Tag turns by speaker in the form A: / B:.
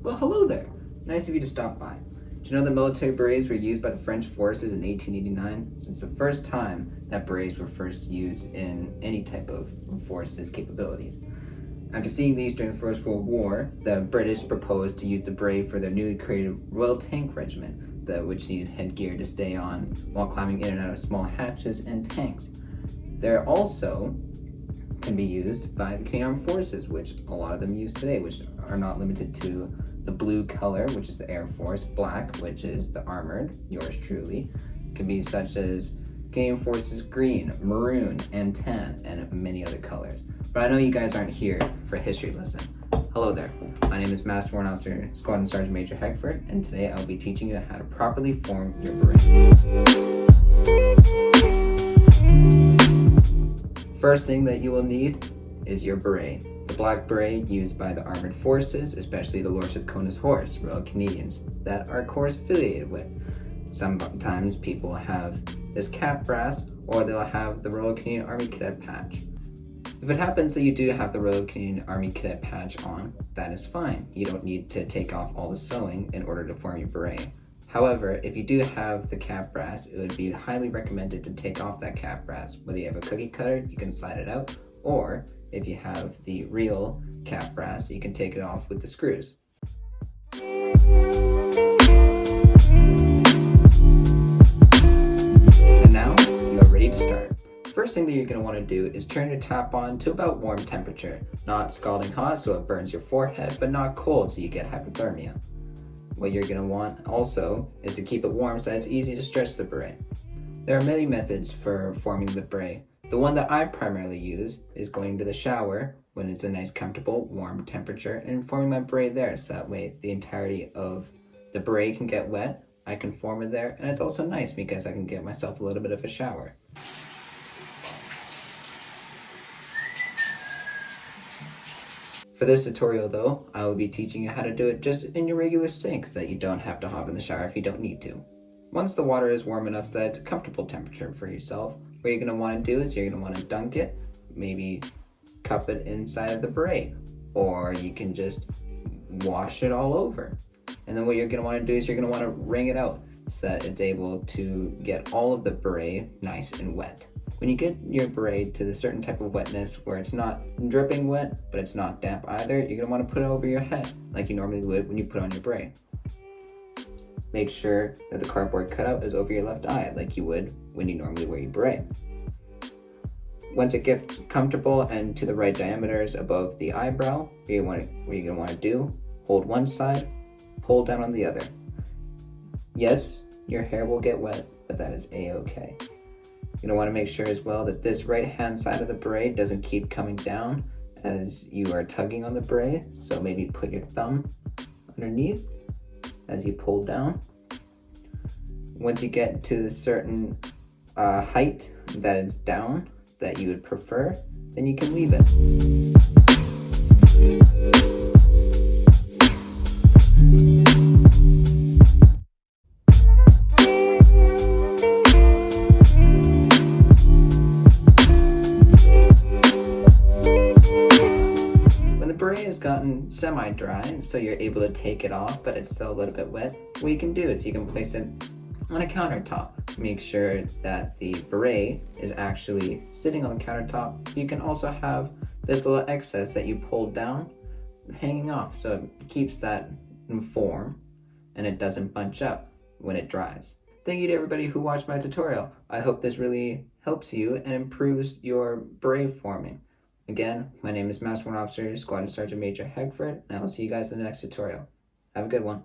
A: Well, hello there. Nice of you to stop by. Do you know that military berets were used by the French forces in 1889? It's the first time that berets were first used in any type of forces capabilities. After seeing these during the First World War, the British proposed to use the beret for their newly created Royal Tank Regiment, which needed headgear to stay on while climbing in and out of small hatches and tanks. There also can be used by the Canadian Armed Forces, which a lot of them use today, which are not limited to the blue color, which is the Air Force, black, which is the armored, yours truly. It can be such as Canadian Forces green, maroon, and tan, and many other colors. But I know you guys aren't here for a history lesson. Hello there. My name is Master Warrant Officer Squadron Sergeant Major Heckford, and today I'll be teaching you how to properly form your beret. First thing that you will need is your beret. The black beret used by the armored forces, especially the Lordship Conus Horse, Royal Canadians, that our corps is affiliated with. Sometimes people have this cap brass, or they'll have the Royal Canadian Army Cadet patch. If it happens that you do have the Royal Canadian Army Cadet patch on, that is fine. You don't need to take off all the sewing in order to form your beret. However, if you do have the cap brass, it would be highly recommended to take off that cap brass. Whether you have a cookie cutter, you can slide it out, or if you have the real cap brass, you can take it off with the screws. And now, you are ready to start. First thing that you're going to want to do is turn your tap on to about warm temperature. Not scalding hot so it burns your forehead, but not cold so you get hypothermia. What you're going to want also is to keep it warm so it's easy to stretch the beret. There are many methods for forming the beret. The one that I primarily use is going to the shower when it's a nice comfortable warm temperature and forming my beret there, so that way the entirety of the beret can get wet, I can form it there, and it's also nice because I can get myself a little bit of a shower. For this tutorial though, I will be teaching you how to do it just in your regular sink so that you don't have to hop in the shower if you don't need to. Once the water is warm enough so that it's a comfortable temperature for yourself, what you're going to want to do is you're going to want to dunk it, maybe cup it inside of the beret, or you can just wash it all over. And then what you're going to want to do is you're going to want to wring it out so that it's able to get all of the beret nice and wet. When you get your beret to the certain type of wetness where it's not dripping wet, but it's not damp either, you're going to want to put it over your head like you normally would when you put on your beret. Make sure that the cardboard cutout is over your left eye like you would when you normally wear your beret. Once it gets comfortable and to the right diameters above the eyebrow, what you're going to want to do, hold one side, pull down on the other. Yes, your hair will get wet, but that is a-okay. You're going to want to make sure as well that this right hand side of the beret doesn't keep coming down as you are tugging on the beret, so maybe put your thumb underneath as you pull down. Once you get to a certain height that it's down that you would prefer, then you can leave it. Has gotten semi-dry, so you're able to take it off, but it's still a little bit wet. What you can do is you can place it on a countertop. Make sure that the beret is actually sitting on the countertop. You can also have this little excess that you pulled down hanging off, so it keeps that in form and it doesn't bunch up when it dries. Thank you to everybody who watched my tutorial. I hope this really helps you and improves your beret forming. Again, my name is Master Warrant Officer Squadron Sergeant Major Heckford, and I will see you guys in the next tutorial. Have a good one.